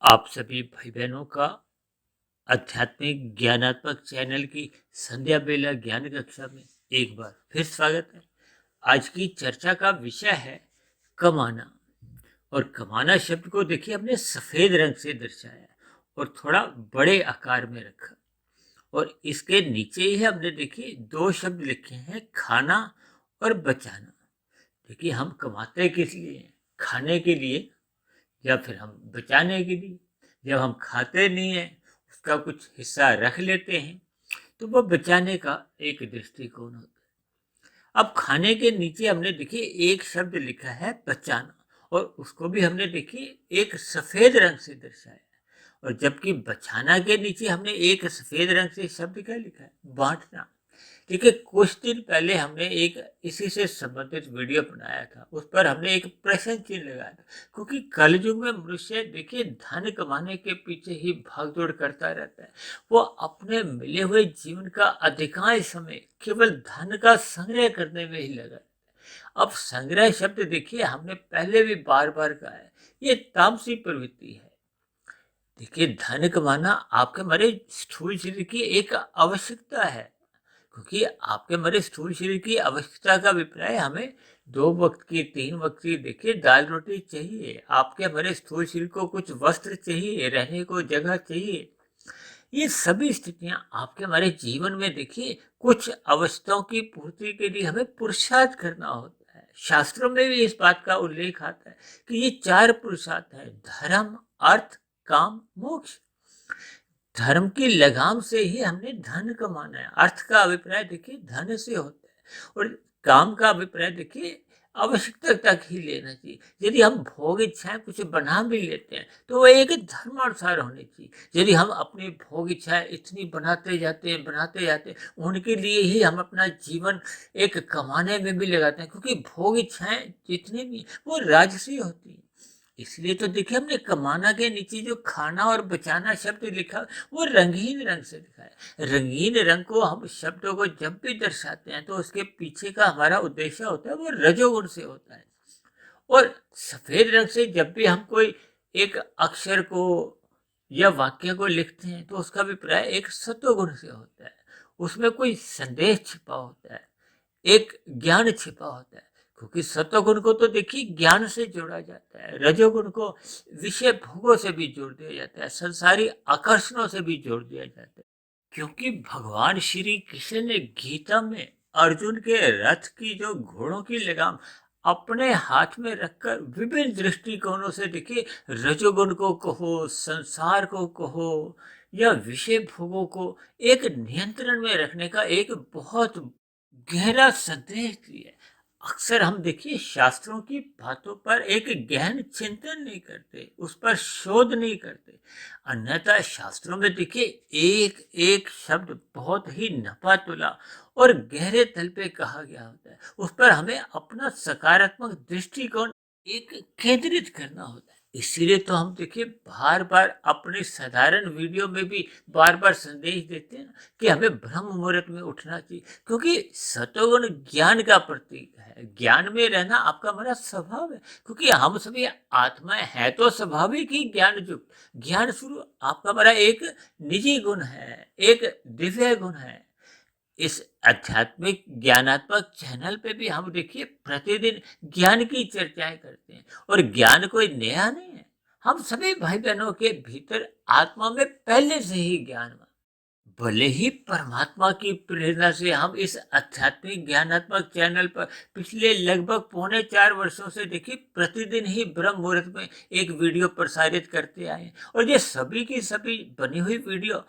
आप सभी भाई बहनों का आध्यात्मिक ज्ञानात्मक चैनल की संध्या बेला ज्ञान कक्षा में एक बार फिर स्वागत है। आज की चर्चा का विषय है कमाना। और कमाना शब्द को देखिए हमने सफेद रंग से दर्शाया और थोड़ा बड़े आकार में रखा। और इसके नीचे ही हमने देखिए दो शब्द लिखे हैं, खाना और बचाना। देखिए हम कमाते किस लिए? खाने के लिए या फिर हम बचाने के लिए। जब हम खाते नहीं हैं, उसका कुछ हिस्सा रख लेते हैं, तो वो बचाने का एक दृष्टिकोण होता है। अब खाने के नीचे हमने देखिए एक शब्द लिखा है बचाना, और उसको भी हमने देखिए एक सफेद रंग से दर्शाया। और जबकि बचाना के नीचे हमने एक सफेद रंग से शब्द क्या लिखा है? बांटना। देखिए कुछ दिन पहले हमने एक इसी से संबंधित वीडियो बनाया था। उस पर हमने एक प्रश्न चिन्ह लगाया था, क्योंकि कलयुग में मनुष्य देखिए धन कमाने के पीछे ही भागदौड़ करता रहता है। वो अपने मिले हुए जीवन का अधिकांश समय केवल धन का संग्रह करने में ही लगा है। अब संग्रह शब्द देखिए हमने पहले भी बार बार कहा है, ये तामसी प्रवृत्ति है। देखिए धन कमाना आपके हमारे स्थूल शरीर की एक आवश्यकता है, क्योंकि आपके हमारे स्थूल शरीर की आवश्यकता का अभिप्राय हमें 2 वक्त की 3 वक्त की देखिए दाल रोटी चाहिए। आपके हमारे स्थूल शरीर को कुछ वस्त्र चाहिए, रहने को जगह चाहिए। ये सभी स्थितियां आपके हमारे जीवन में देखिए कुछ आवश्यकताओं की पूर्ति के लिए हमें पुरुषार्थ करना होता है। शास्त्रों में भी इस बात का उल्लेख आता है कि ये 4 पुरुषार्थ है: धर्म, अर्थ, काम, मोक्ष। धर्म की लगाम से ही हमने धन कमाना है। अर्थ का अभिप्राय देखिए धन से होता है, और काम का अभिप्राय देखिए आवश्यकता तक ही लेना चाहिए। यदि हम भोग इच्छाएं कुछ बना भी लेते हैं, तो वह एक धर्मानुसार होनी चाहिए। यदि हम अपनी भोग इच्छाएं इतनी बनाते जाते हैं, उनके लिए ही हम अपना जीवन एक कमाने में भी लगाते हैं, क्योंकि भोग इच्छाएं जितनी भी वो राजसी होती हैं। इसलिए तो देखिए हमने कमाना के नीचे जो खाना और बचाना शब्द लिखा, वो रंगीन रंग से लिखा है। रंगीन रंग को हम शब्दों को जब भी दर्शाते हैं, तो उसके पीछे का हमारा उद्देश्य होता है वो रजोगुण से होता है। और सफेद रंग से जब भी हम कोई एक अक्षर को या वाक्य को लिखते हैं, तो उसका अभिप्राय एक सत्वगुण से होता है। उसमें कोई संदेश छिपा होता है, एक ज्ञान छिपा होता है। क्योंकि सत्वगुण को तो देखिए ज्ञान से जोड़ा जाता है, रजोगुण को विषय भोगों से भी जोड़ दिया जाता है, संसारी आकर्षणों से भी जोड़ दिया जाता है। क्योंकि भगवान श्री कृष्ण ने गीता में अर्जुन के रथ की जो घोड़ों की लगाम अपने हाथ में रखकर विभिन्न दृष्टिकोणों से देखिए, रजोगुण को कहो, संसार को कहो, या विषय भोगों को एक नियंत्रण में रखने का एक बहुत गहरा संदेश दिया है। अक्सर हम देखिए शास्त्रों की बातों पर एक गहन चिंतन नहीं करते, उस पर शोध नहीं करते। अन्यथा शास्त्रों में देखिए एक एक शब्द बहुत ही नपा तुला और गहरे तल पे कहा गया होता है। उस पर हमें अपना सकारात्मक दृष्टिकोण एक केंद्रित करना होता है। इसीलिए तो हम देखिए बार बार अपने साधारण वीडियो में भी बार बार संदेश देते हैं कि हमें ब्रह्म मुहूर्त में उठना चाहिए, क्योंकि सतोगुण ज्ञान का प्रतीक है। ज्ञान में रहना आपका हमारा स्वभाव है, क्योंकि हम सभी आत्माएं हैं तो स्वाभाविक ही ज्ञान युक्त। ज्ञान स्वरूप आपका हमारा एक निजी गुण है, एक दिव्य गुण है। इस आध्यात्मिक ज्ञानात्मक चैनल पे भी हम देखिए प्रतिदिन ज्ञान की चर्चाएं करते हैं, और ज्ञान कोई नया नहीं है। हम सभी भाई बहनों के भीतर आत्मा में पहले से ही ज्ञान, भले ही परमात्मा की प्रेरणा से हम इस आध्यात्मिक ज्ञानात्मक चैनल पर पिछले लगभग 3.25 वर्षों से देखिए प्रतिदिन ही ब्रह्म मुहूर्त में एक वीडियो प्रसारित करते आए हैं। और ये सभी की सभी बनी हुई वीडियो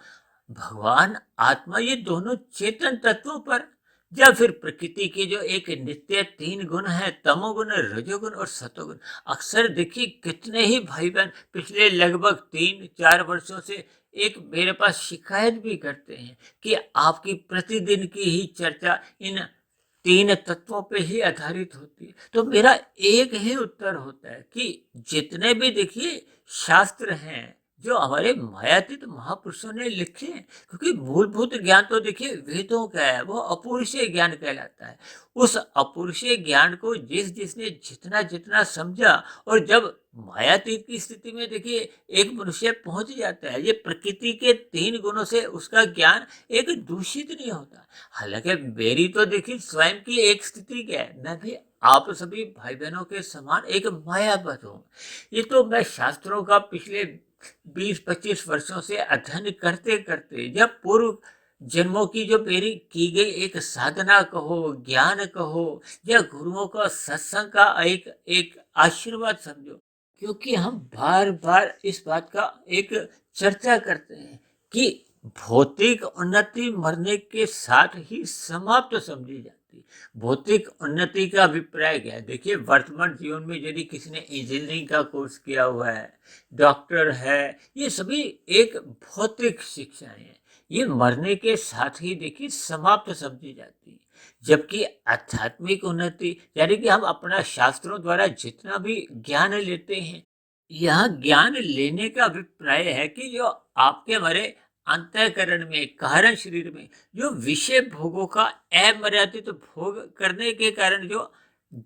भगवान, आत्मा, ये दोनों चेतन तत्वों पर या फिर प्रकृति के जो एक नित्य 3 गुण है, तमोगुण, रजोगुण और सतोगुण। अक्सर देखिए कितने ही भाई बहन पिछले लगभग 3-4 वर्षों से एक मेरे पास शिकायत भी करते हैं कि आपकी प्रतिदिन की ही चर्चा इन 3 तत्वों पे ही आधारित होती है। तो मेरा एक ही उत्तर होता है कि जितने भी देखिए शास्त्र हैं, जो हमारे मायातीत महापुरुषों ने लिखे हैं। क्योंकि मूलभूत ज्ञान तो देखिए वेदों का है, वो अपुरुषीय ज्ञान कहलाता है। उस अपुरुषीय ज्ञान को जिसने जितना जितना समझा, और जब मायातीत की स्थिति में देखिए एक मनुष्य पहुंच जाता है, ये प्रकृति के 3 गुणों से उसका ज्ञान एक दूषित नहीं होता। हालांकि मेरी तो देखिए स्वयं की एक स्थिति क्या है, मैं भी आप सभी भाई बहनों के समान एक मायावत हूँ। ये तो मैं शास्त्रों का पिछले 20-25 वर्षों से अध्ययन करते करते, जब पूर्व जन्मों की जो मेरी की गई एक साधना कहो, ज्ञान कहो, या गुरुओं का सत्संग का एक एक आशीर्वाद समझो। क्योंकि हम बार बार इस बात का एक चर्चा करते हैं कि भौतिक उन्नति मरने के साथ ही समाप्त समझी जाती है। भौतिक उन्नति का अभिप्राय क्या है? देखिए वर्तमान जीवन में यदि किसी ने इंजीनियरिंग का कोर्स किया हुआ है, डॉक्टर है, ये सभी एक भौतिक शिक्षाएं हैं। ये मरने के साथ ही देखिए समाप्त समझी जाती है। जबकि आध्यात्मिक उन्नति यानी कि हम अपना शास्त्रों द्वारा जितना भी ज्ञान लेते हैं, यह ज्ञान लेने का अभिप्राय है कि जो आपके हमारे अंतःकरण में, कारण शरीर में जो विषय भोगों का अमर्यादित भोग करने के कारण जो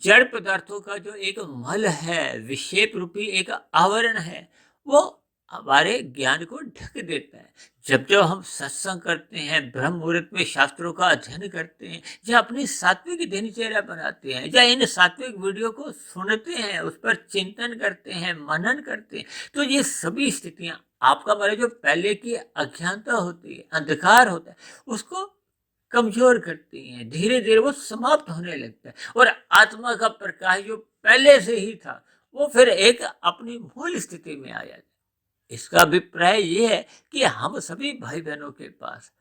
जड़ पदार्थों का जो एक मल है, विक्षेप रूपी एक आवरण है, वो हमारे ज्ञान को ढक देता है। जब जब हम सत्संग करते हैं, ब्रह्म मुहूर्त में शास्त्रों का अध्ययन करते हैं, या अपनी सात्विक दिनचर्या बनाते हैं, या इन सात्विक वीडियो को सुनते हैं, उस पर चिंतन करते हैं, मनन करते हैं, तो ये सभी स्थितियां आपका हमारे जो पहले की अज्ञानता होती है, अंधकार होता है, उसको कमजोर करती हैं। धीरे धीरे वो समाप्त होने लगता है, और आत्मा का प्रकाश जो पहले से ही था, वो फिर एक अपनी मूल स्थिति में आ जाता है। इसका अभिप्राय ये है कि हम सभी भाई बहनों के पास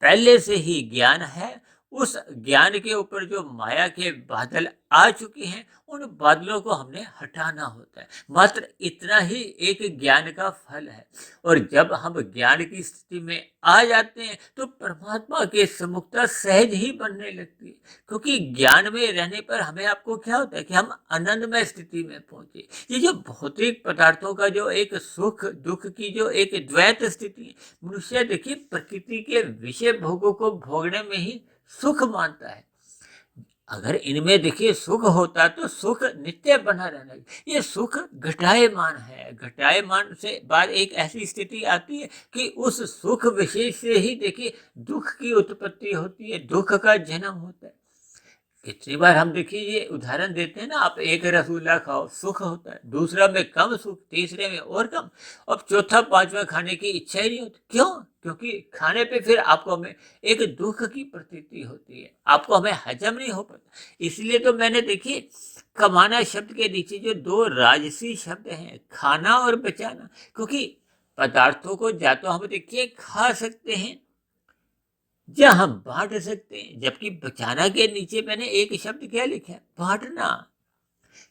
पहले से ही ज्ञान है। उस ज्ञान के ऊपर जो माया के बादल आ चुके हैं, उन बादलों को हमने हटाना होता है। मात्र इतना ही एक ज्ञान का फल है। और जब हम ज्ञान की स्थिति में आ जाते हैं, तो परमात्मा के सम्मुखता सहज ही बनने लगती है। क्योंकि ज्ञान में रहने पर हमें आपको क्या होता है कि हम आनंदमय स्थिति में पहुंचे। ये जो भौतिक पदार्थों का जो एक सुख दुख की जो एक द्वैत स्थिति है, मनुष्य देखिए प्रकृति के विषय भोगों को भोगने में ही सुख मानता है। अगर इनमें देखिए सुख होता तो सुख नित्य बना रहना। ये सुख घटायमान है। घटायमान से बाद एक ऐसी स्थिति आती है कि उस सुख विशेष से ही देखिए दुख की उत्पत्ति होती है, दुख का जन्म होता है। कितनी बार हम देखिए ये उदाहरण देते हैं ना, आप एक रसगुल्ला खाओ, सुख होता है, दूसरा में कम सुख, तीसरे में और कम, अब चौथा पांचवा खाने की इच्छा ही नहीं होती। क्यों? क्योंकि खाने पे फिर आपको हमें एक दुख की प्रतीति होती है, आपको हमें हजम नहीं हो पाता। इसलिए तो मैंने देखिए कमाना शब्द के नीचे जो 2 राजसी शब्द हैं, खाना और बचाना, क्योंकि पदार्थों को या तो हम देखिए खा सकते हैं, या हम बांट सकते हैं। जबकि बचाना के नीचे मैंने एक शब्द क्या लिखा है? बांटना।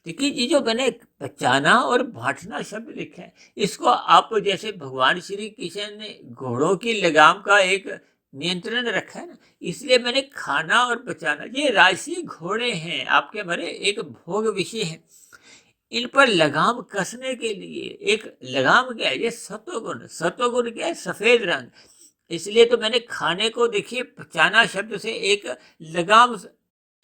देखिए ये जो मैंने बचाना और बांटना शब्द लिखा है, इसको आप जैसे भगवान श्री कृष्ण ने घोड़ों की लगाम का एक नियंत्रण रखा है ना, इसलिए मैंने खाना और बचाना, ये राशि घोड़े हैं, आपके हमारे एक भोग विषय है। इन पर लगाम कसने के लिए एक लगाम क्या है? ये सत्वगुण। सत्वगुण क्या है? सफेद रंग। इसलिए तो मैंने खाने को देखिए पचाना शब्द से एक लगाम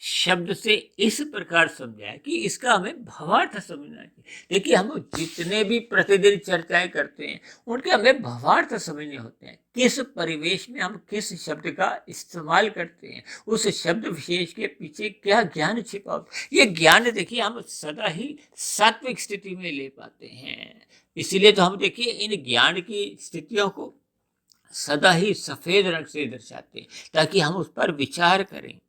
शब्द से इस प्रकार समझा है कि इसका हमें भावार्थ समझना चाहिए। देखिए हम जितने भी प्रतिदिन चर्चाएं करते हैं, उनके हमें भावार्थ समझने होते हैं। किस परिवेश में हम किस शब्द का इस्तेमाल करते हैं, उस शब्द विशेष के पीछे क्या ज्ञान छिपा होता है, ये ज्ञान देखिए हम सदा ही सात्विक स्थिति में ले पाते हैं। इसीलिए तो हम देखिए इन ज्ञान की स्थितियों को सदा ही सफेद रंग से दर्शाते हैं, ताकि हम उस पर विचार करें,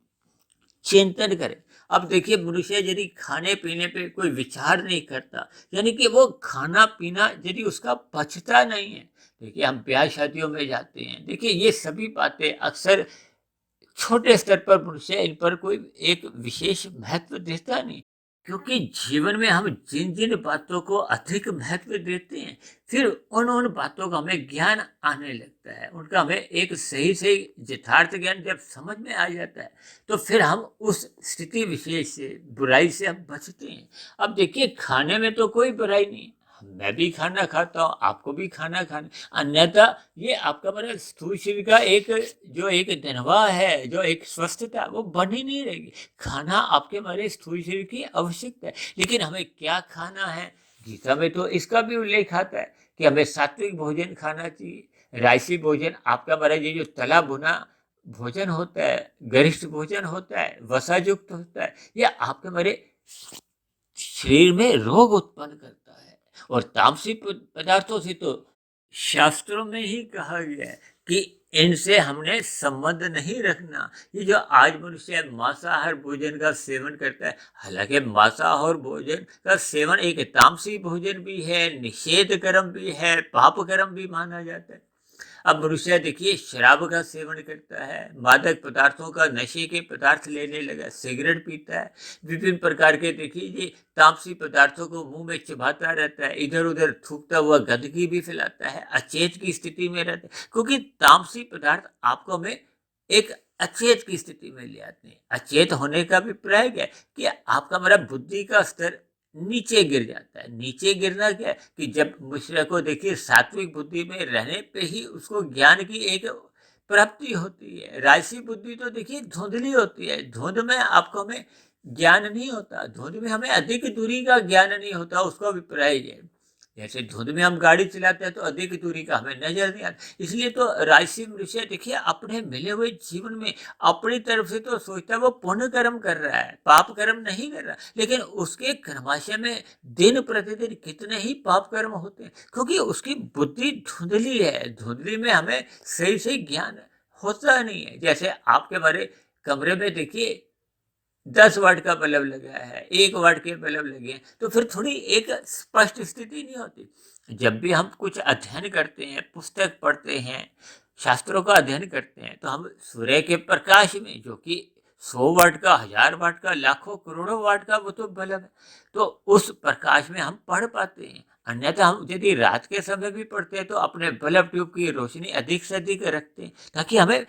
चिंतन करें। अब देखिए मनुष्य यदि खाने पीने पे कोई विचार नहीं करता, यानी कि वो खाना पीना यदि उसका पचता नहीं है, देखिए हम ब्याह शादियों में जाते हैं, देखिए ये सभी बातें अक्सर छोटे स्तर पर मनुष्य इन पर कोई एक विशेष महत्व देता नहीं। क्योंकि जीवन में हम जिन जिन बातों को अधिक महत्व देते हैं, फिर उन उन बातों का हमें ज्ञान आने लगता है, उनका हमें एक सही सही यथार्थ ज्ञान जब समझ में आ जाता है, तो फिर हम उस स्थिति विशेष से, बुराई से हम बचते हैं। अब देखिए खाने में तो कोई बुराई नहीं है, मैं भी खाना खाता हूँ, आपको भी खाना खाना, अन्यथा ये आपका मतलब स्थूल शरीर का एक जो एक निर्वाह है, जो एक स्वस्थता, वो बनी नहीं रहेगी। खाना आपके हमारे स्थूल शरीर की आवश्यकता है, लेकिन हमें क्या खाना है? गीता में तो इसका भी उल्लेख आता है कि हमें सात्विक भोजन खाना चाहिए। राजसी भोजन आपका हमारा ये जो तला भुना भोजन होता है, गरिष्ठ भोजन होता है, वसायुक्त होता है, ये आपके हमारे शरीर में रोग उत्पन्न करता है। और तामसी पदार्थों से तो शास्त्रों में ही कहा गया है कि इनसे हमने संबंध नहीं रखना। ये जो आज मनुष्य मांसाहार भोजन का सेवन करता है, हालांकि मांसाहार भोजन का सेवन एक तामसी भोजन भी है, निषेध कर्म भी है, पाप कर्म भी माना जाता है। अब मनुष्य देखिए शराब का सेवन करता है, मादक पदार्थों का, नशे के पदार्थ लेने लगा, सिगरेट पीता है, विभिन्न प्रकार के देखिए ये तामसी पदार्थों को मुंह में चबाता रहता है, इधर उधर थूकता हुआ गंदगी भी फैलाता है, अचेत की स्थिति में रहता है, क्योंकि तामसी पदार्थ आपको में एक अचेत की स्थिति में ले आते हैं। अचेत होने का अभिप्राय क्या है कि आपका मेरा बुद्धि का स्तर नीचे गिर जाता है। नीचे गिरना क्या है कि जब मनुष्य को देखिए सात्विक बुद्धि में रहने पे ही उसको ज्ञान की एक प्राप्ति होती है। राजसी बुद्धि तो देखिए धुंधली होती है, धुंध में आपको हमें ज्ञान नहीं होता, धुंध में हमें अधिक दूरी का ज्ञान नहीं होता, उसको अभिप्राय है। जैसे धुंध में हम गाड़ी चलाते हैं तो अधिक दूरी का हमें नजर नहीं आता, इसलिए तो राजसी मनुष्य देखिए अपने मिले हुए जीवन में अपनी तरफ से तो सोचता है वो पुण्य कर्म कर रहा है, पाप कर्म नहीं कर रहा, लेकिन उसके कर्माशय में दिन प्रतिदिन कितने ही पाप कर्म होते हैं, क्योंकि उसकी बुद्धि धुंधली है। धुंधली में हमें सही सही ज्ञान होता नहीं है। जैसे आपके हमारे कमरे में देखिए 10 वाट का बल्ब लगा है, 1 वाट के बल्ब लगे हैं, तो फिर थोड़ी एक स्पष्ट स्थिति नहीं होती। जब भी हम कुछ अध्ययन करते हैं, पुस्तक पढ़ते हैं, शास्त्रों का अध्ययन करते हैं, तो हम सूर्य के प्रकाश में, जो कि 100 वाट का, 1000 वाट का, लाखों करोड़ों वाट का वो तो बल्ब है, तो उस प्रकाश में हम पढ़ पाते हैं। अन्यथा हम यदि रात के समय भी पढ़ते हैं तो अपने बल्ब ट्यूब की रोशनी अधिक से अधिक रखते हैं, ताकि हमें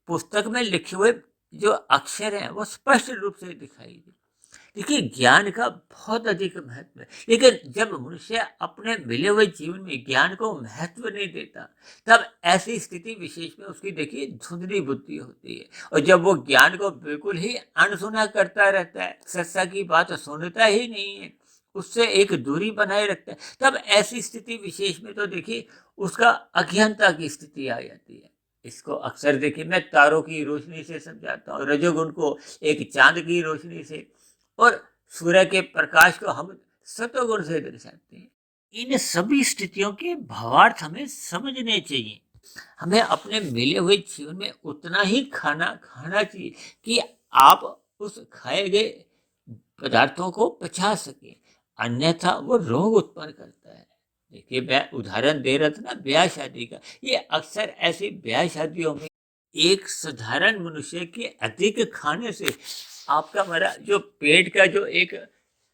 पुस्तक में लिखे हुए जो अक्षर हैं वो स्पष्ट रूप से दिखाई दे। देखिए ज्ञान का बहुत अधिक महत्व है, लेकिन जब मनुष्य अपने मिले हुए जीवन में ज्ञान को महत्व नहीं देता, तब ऐसी स्थिति विशेष में उसकी देखिए धुंधली बुद्धि होती है। और जब वो ज्ञान को बिल्कुल ही अनसुना करता रहता है, सत्ता की बात सुनता ही नहीं है, उससे एक दूरी बनाए रखता है, तब ऐसी स्थिति विशेष में तो देखिए उसका अज्ञानता की स्थिति आ जाती है। इसको अक्सर देखिए मैं तारों की रोशनी से समझाता हूँ, रजोगुण को एक चांद की रोशनी से, और सूर्य के प्रकाश को हम सतोगुण से दर्शाते हैं। इन सभी स्थितियों के भावार्थ हमें समझने चाहिए। हमें अपने मिले हुए जीवन में उतना ही खाना खाना चाहिए कि आप उस खाए गए पदार्थों को पचा सके, अन्यथा वो रोग उत्पन्न करता है। देखिए मैं उदाहरण दे रहा था ना ब्याह शादी का, ये अक्सर ऐसी ब्याह शादियों में एक साधारण मनुष्य के अधिक खाने से आपका हमारा जो पेट का जो एक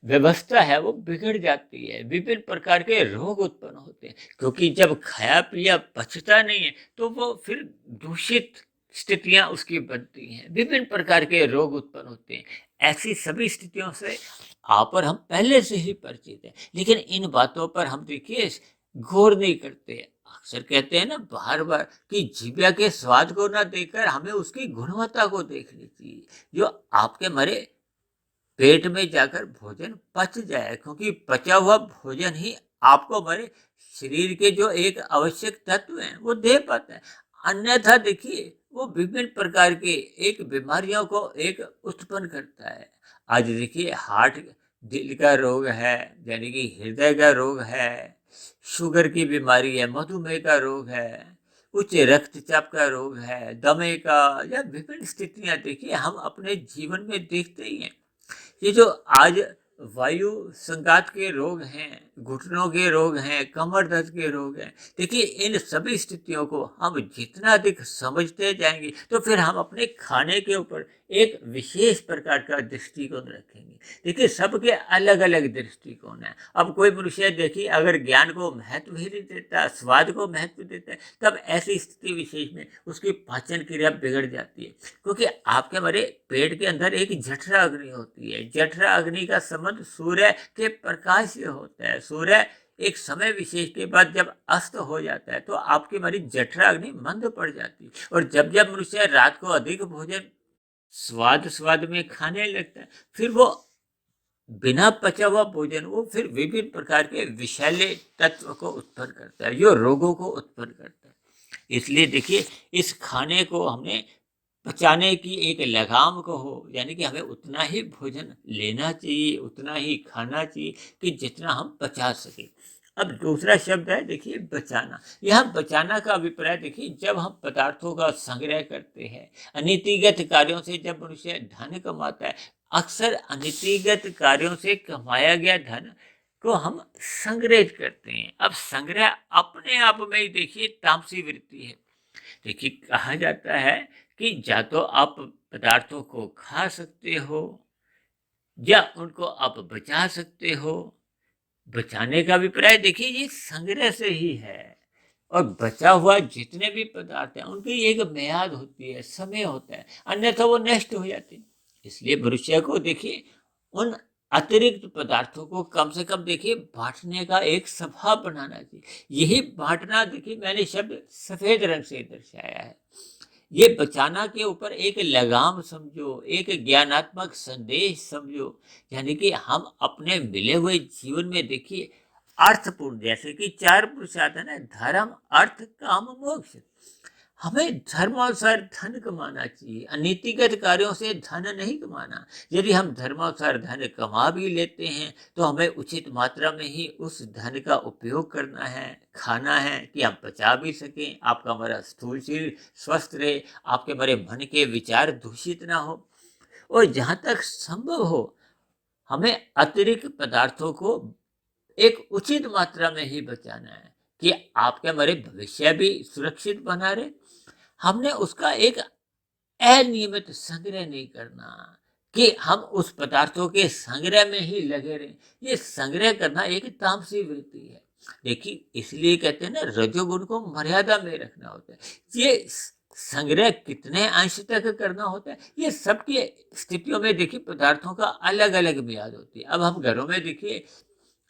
व्यवस्था है वो बिगड़ जाती है, विभिन्न प्रकार के रोग उत्पन्न होते हैं, क्योंकि जब खाया पिया पचता नहीं है तो वो फिर दूषित स्थितियां उसकी बनती हैं, विभिन्न प्रकार के रोग उत्पन्न होते हैं। ऐसी सभी स्थितियों से आप और हम पहले से ही परिचित हैं, लेकिन इन बातों पर हम देखिए गौर नहीं करते। अक्सर कहते हैं ना बार बार कि जीभिया के स्वाद को ना देखकर हमें उसकी गुणवत्ता को देखनी चाहिए, जो आपके मरे पेट में जाकर भोजन पच जाए, क्योंकि पचा हुआ भोजन ही आपको हमारे शरीर के जो एक आवश्यक तत्व हैं वो दे पाता है। अन्यथा देखिए वो विभिन्न प्रकार के एक बीमारियों को एक उत्पन्न करता है। आज देखिए हार्ट, दिल का रोग है, यानी कि हृदय का रोग है, शुगर की बीमारी है, मधुमेह का रोग है, उच्च रक्तचाप का रोग है, दमे का, या विभिन्न स्थितियां देखिए हम अपने जीवन में देखते ही हैं। ये जो आज वायु संघात के रोग हैं, घुटनों के रोग हैं, कमर दर्द के रोग हैं, देखिए इन सभी स्थितियों को हम जितना अधिक समझते जाएंगे तो फिर हम अपने खाने के ऊपर एक विशेष प्रकार का दृष्टिकोण रखेंगे। देखिए सबके अलग अलग दृष्टिकोण है। अब कोई मनुष्य देखिए अगर ज्ञान को महत्व ही नहीं देता, स्वाद को महत्व देता है, तब ऐसी स्थिति विशेष में उसकी पाचन क्रिया बिगड़ जाती है, क्योंकि आपके हमारे पेट के अंदर एक जठरा अग्नि होती है। जठरा अग्नि का संबंध सूर्य के प्रकाश से होता है। सूर्य एक समय विशेष के बाद जब अस्त हो जाता है तो आपकी हमारी जठरा अग्नि मंद पड़ जाती है, और जब जब मनुष्य रात को अधिक भोजन स्वाद स्वाद में खाने लगता है, फिर वो बिना पचा हुआ भोजन वो फिर विभिन्न प्रकार के विषैले तत्व को उत्पन्न करता है, जो रोगों को उत्पन्न करता है। इसलिए देखिए, इस खाने को हमने पचाने की एक लगाम कहो, यानी कि हमें उतना ही भोजन लेना चाहिए, उतना ही खाना चाहिए कि जितना हम पचा सके। अब दूसरा शब्द है देखिए बचाना। यहाँ बचाना का अभिप्राय देखिए, जब हम पदार्थों का संग्रह करते हैं, अनीतिगत कार्यों से जब मनुष्य धन कमाता है, अक्सर अनीतिगत कार्यों से कमाया गया धन को हम संग्रहित करते हैं। अब संग्रह अपने आप में ही देखिए तामसी वृत्ति है। देखिए, कहा जाता है कि या तो आप पदार्थों को खा सकते हो या उनको आप बचा सकते हो। बचाने का अभिप्राय देखिए ये संग्रह से ही है, और बचा हुआ जितने भी पदार्थ हैं उनकी एक मियाद होती है, समय होता है, अन्यथा वो नष्ट हो जाते हैं। इसलिए मनुष्य को देखिए उन अतिरिक्त पदार्थों को कम से कम देखिए बांटने का एक स्वभाव बनाना चाहिए। यही बांटना देखिए मैंने शब्द सफेद रंग से दर्शाया है। ये बचाना के ऊपर एक लगाम समझो, एक ज्ञानात्मक संदेश समझो, यानी कि हम अपने मिले हुए जीवन में देखिए अर्थपूर्ण, जैसे कि 4 पुरुषार्थ है ना, धर्म अर्थ काम मोक्ष। हमें धर्मानुसार धन कमाना चाहिए, अनीतिगत कार्यों से धन नहीं कमाना। यदि हम धर्मानुसार धन कमा भी लेते हैं तो हमें उचित मात्रा में ही उस धन का उपयोग करना है, खाना है, कि हम बचा भी सकें, आपका हमारा स्थूल शरीर स्वस्थ रहे, आपके हमारे मन के विचार दूषित ना हो। और जहाँ तक संभव हो हमें अतिरिक्त पदार्थों को एक उचित मात्रा में ही बचाना है, कि आपके हमारे भविष्य भी सुरक्षित बना रहे। हमने उसका एक अनियमित संग्रह नहीं करना, कि हम उस पदार्थों के संग्रह में ही लगे रहें। ये संग्रह करना एक तामसी वृत्ति है। देखिए, इसलिए कहते हैं ना, रजोगुण को मर्यादा में रखना होता है। ये संग्रह कितने अंश तक करना होता है, ये सबकी स्थितियों में देखिए पदार्थों का अलग अलग मियाद होती है। अब हम घरों में देखिए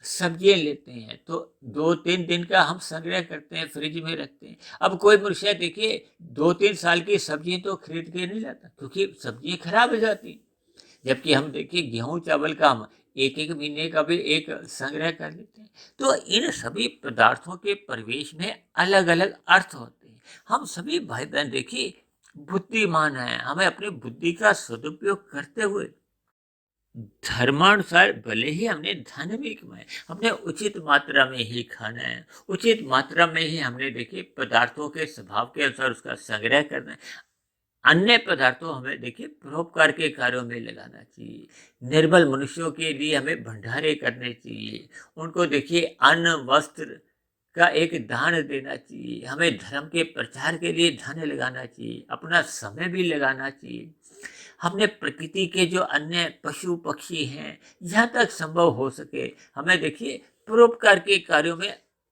सब्जियां लेते हैं तो 2-3 दिन का हम संग्रह करते हैं, फ्रिज में रखते हैं। अब कोई मनुष्य देखिए 2-3 साल की सब्जियां तो खरीद के नहीं लाता, क्योंकि सब्जियां खराब हो जाती हैं। जबकि हम देखिए गेहूं चावल का हम एक एक महीने का भी एक संग्रह कर लेते हैं। तो इन सभी पदार्थों के परिवेश में अलग अलग अर्थ होते हैं। हम सभी भाई बहन देखिए बुद्धिमान हैं, हमें अपनी बुद्धि का सदुपयोग करते हुए धर्मानुसार भले ही हमने धन भी कमाए, हमने उचित मात्रा में ही खाना है, उचित मात्रा में ही हमने देखिए पदार्थों के स्वभाव के अनुसार उसका संग्रह करना है। अन्य पदार्थों हमें देखिए परोपकार के कार्यों में लगाना चाहिए। निर्बल मनुष्यों के लिए हमें भंडारे करने चाहिए, उनको देखिए अन्न वस्त्र का एक दान देना चाहिए। हमें धर्म के प्रचार के लिए धन लगाना चाहिए, अपना समय भी लगाना चाहिए। हमने प्रकृति के जो अन्य पशु पक्षी हैं, जहाँ तक संभव हो सके हमें देखिए परोपकार के कार्यों में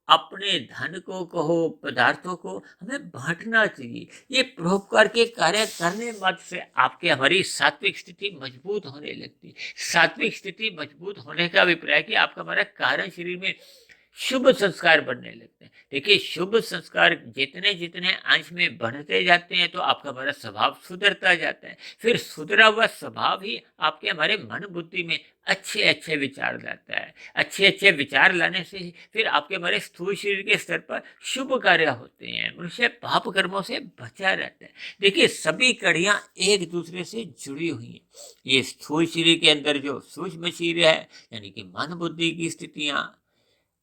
अपने धन को कहो, पदार्थों को हमें बांटना चाहिए। ये परोपकार के कार्य करने मात्र से आपके हमारी सात्विक स्थिति मजबूत होने लगती है। सात्विक स्थिति मजबूत होने का अभिप्राय कि आपका हमारा कारण शरीर में शुभ संस्कार बनने लगते हैं। देखिए, शुभ संस्कार जितने जितने अंश में बढ़ते जाते हैं तो आपका हमारा स्वभाव सुधरता जाता है। फिर सुधरा हुआ स्वभाव ही आपके हमारे मन बुद्धि में अच्छे अच्छे विचार लाता है। अच्छे अच्छे विचार लाने से ही फिर आपके हमारे स्थूल शरीर के स्तर पर शुभ कार्य होते हैं, मनुष्य पाप कर्मों से बचा रहता है। देखिए, सभी कड़ियाँ एक दूसरे से जुड़ी हुई हैं। ये स्थूल शरीर के अंदर जो सूक्ष्म शरीर है, यानी कि मन बुद्धि की स्थितियाँ,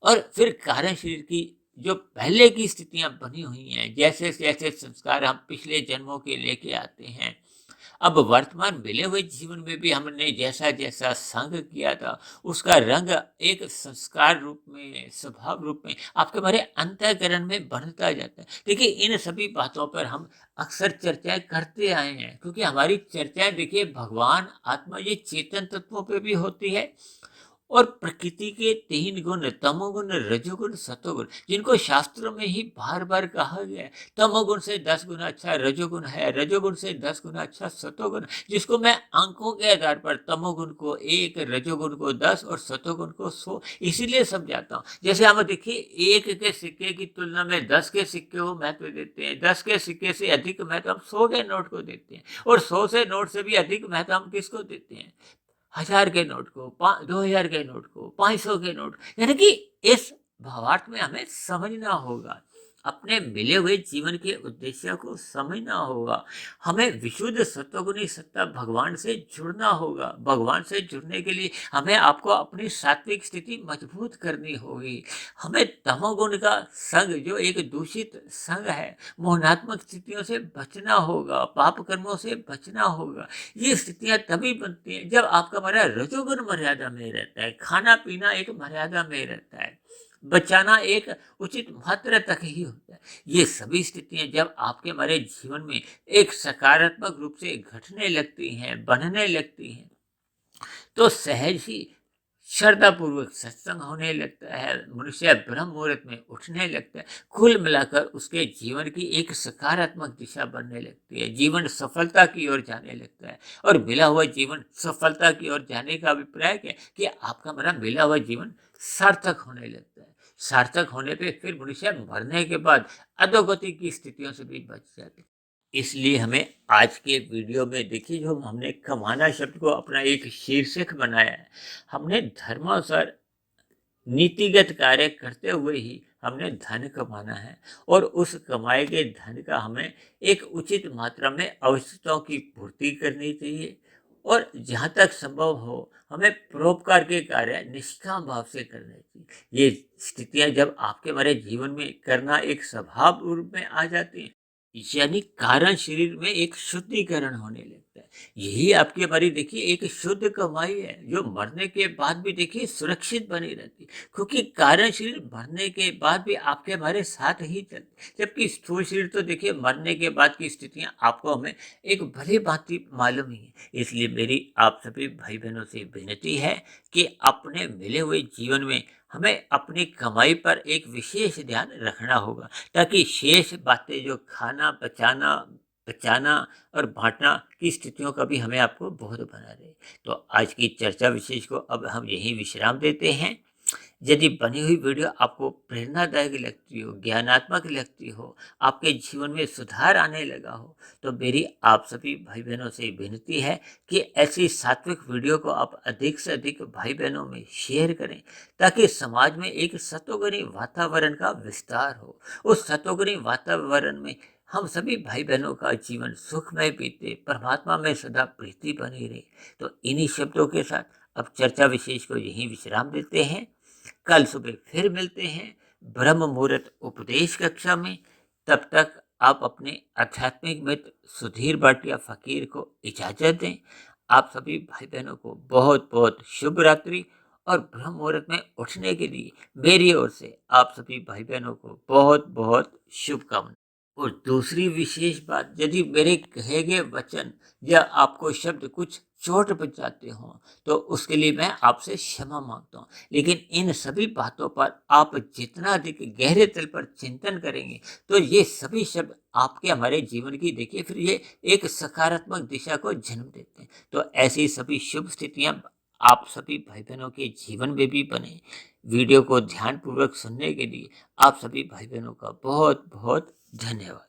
और फिर कारण शरीर की जो पहले की स्थितियां बनी हुई हैं, जैसे जैसे संस्कार हम पिछले जन्मों के लेके आते हैं, अब वर्तमान मिले हुए जीवन में भी हमने जैसा जैसा संग किया था उसका रंग एक संस्कार रूप में, स्वभाव रूप में आपके हमारे अंतःकरण में बढ़ता जाता है। देखिए, इन सभी बातों पर हम अक्सर चर्चाएं करते आए हैं, क्योंकि हमारी चर्चाएं देखिए भगवान आत्मा ये चेतन तत्वों पे भी होती है, और प्रकृति के 3 गुण तमोगुण, रजोगुण, सतोगुण, जिनको शास्त्रों में ही बार बार कहा गया है। तमोगुण से 10 गुना अच्छा रजोगुण है, रजोगुण से 10 गुना अच्छा सतोगुण, जिसको मैं अंकों के आधार पर तमोगुण को 1, रजोगुण को 10 और सतोगुण को 100 इसीलिए समझाता हूँ। जैसे हम देखिए 1 के सिक्के की तुलना में 10 के सिक्के को महत्व देते हैं, 10 के सिक्के से अधिक महत्व हम 100 के नोट को देते हैं, और 100 से नोट से भी अधिक महत्व हम किसको देते हैं? 1000 के नोट को, 2000 के नोट को, 500 के नोट। यानी कि इस भावार्थ में हमें समझना होगा, अपने मिले हुए जीवन के उद्देश्य को समझना होगा। हमें विशुद्ध सत्वगुणी सत्ता भगवान से जुड़ना होगा। भगवान से जुड़ने के लिए हमें आपको अपनी सात्विक स्थिति मजबूत करनी होगी। हमें तमोगुण का संग, जो एक दूषित संग है, मोहनात्मक स्थितियों से बचना होगा, पाप कर्मों से बचना होगा। ये स्थितियां तभी बनती हैं जब आपका हमारा रजोगुण मर्यादा में रहता है, खाना पीना एक मर्यादा में रहता है, बचाना एक उचित मात्रा तक ही होता है। ये सभी स्थितियां जब आपके हमारे जीवन में एक सकारात्मक रूप से घटने लगती हैं, बनने लगती हैं, तो सहज ही श्रद्धापूर्वक सत्संग होने लगता है, मनुष्य ब्रह्म मुहूर्त में उठने लगता है। कुल मिलाकर उसके जीवन की एक सकारात्मक दिशा बनने लगती है, जीवन सफलता की ओर जाने लगता है। और मिला हुआ जीवन सफलता की ओर जाने का अभिप्राय क्या है कि आपका मेरा मिला हुआ जीवन सार्थक होने लगता है। सार्थक होने पे फिर मनुष्य मरने के बाद अधोगति की स्थितियों से भी बच जाते हैं। इसलिए हमें आज के वीडियो में देखिए, जो हमने कमाना शब्द को अपना एक शीर्षक बनाया है, हमने धर्मानुसार नीतिगत कार्य करते हुए ही हमने धन कमाना है, और उस कमाए गए धन का हमें एक उचित मात्रा में आवश्यकताओं की पूर्ति करनी चाहिए, और जहाँ तक संभव हो हमें परोपकार के कार्य निष्काम भाव से करने चाहिए। ये स्थितियां जब आपके हमारे जीवन में करना एक स्वभाव रूप में आ जाती हैं, यानी कारण शरीर में एक शुद्धिकरण होने लगता है। यही आपकी हमारी देखिए एक शुद्ध कमाई है, जो मरने के बाद भी देखिए सुरक्षित बनी रहती है, क्योंकि कारण शरीर मरने के बाद भी आपके हमारे साथ ही चलते, जबकि स्थूल शरीर तो देखिए मरने के बाद की स्थितियां आपको हमें एक भली भांति मालूम ही है। इसलिए मेरी आप सभी भाई बहनों से विनती है कि अपने मिले हुए जीवन में हमें अपनी कमाई पर एक विशेष ध्यान रखना होगा, ताकि शेष बातें जो खाना, बचाना, बचाना और बांटना की स्थितियों का भी हमें आपको बोध बना रहे। तो आज की चर्चा विशेष को अब हम यहीं विश्राम देते हैं। यदि बनी हुई वीडियो आपको प्रेरणादायक लगती हो, ज्ञानात्मक लगती हो, आपके जीवन में सुधार आने लगा हो, तो मेरी आप सभी भाई बहनों से विनती है कि ऐसी सात्विक वीडियो को आप अधिक से अधिक भाई बहनों में शेयर करें, ताकि समाज में एक सतोगुणी वातावरण का विस्तार हो। उस सतोगुणी वातावरण में हम सभी भाई बहनों का जीवन सुखमय बीते, परमात्मा में सदा प्रीति बनी रहे। तो इन्हीं शब्दों के साथ अब चर्चा विशेष को यहीं विश्राम देते हैं। कल सुबह फिर मिलते हैं ब्रह्म मुहूर्त उपदेश कक्षा में। तब तक आप अपने आध्यात्मिक मित्र सुधीर भाटिया फकीर को इजाजत दें। आप सभी भाई बहनों को बहुत बहुत शुभ रात्रि, और ब्रह्म मुहूर्त में उठने के लिए मेरी ओर से आप सभी भाई बहनों को बहुत बहुत शुभकामनाएं। और दूसरी विशेष बात, यदि मेरे कहे गए वचन या आपको शब्द कुछ चोट पहुंचाते हों, तो उसके लिए मैं आपसे क्षमा मांगता हूँ। लेकिन इन सभी बातों पर आप जितना अधिक गहरे तल पर चिंतन करेंगे, तो ये सभी शब्द आपके हमारे जीवन की देखिए फिर ये एक सकारात्मक दिशा को जन्म देते हैं। तो ऐसी सभी शुभ स्थितियां आप सभी भाई बहनों के जीवन में भी बने। वीडियो को ध्यानपूर्वक सुनने के लिए आप सभी भाई बहनों का बहुत बहुत धन्यवाद।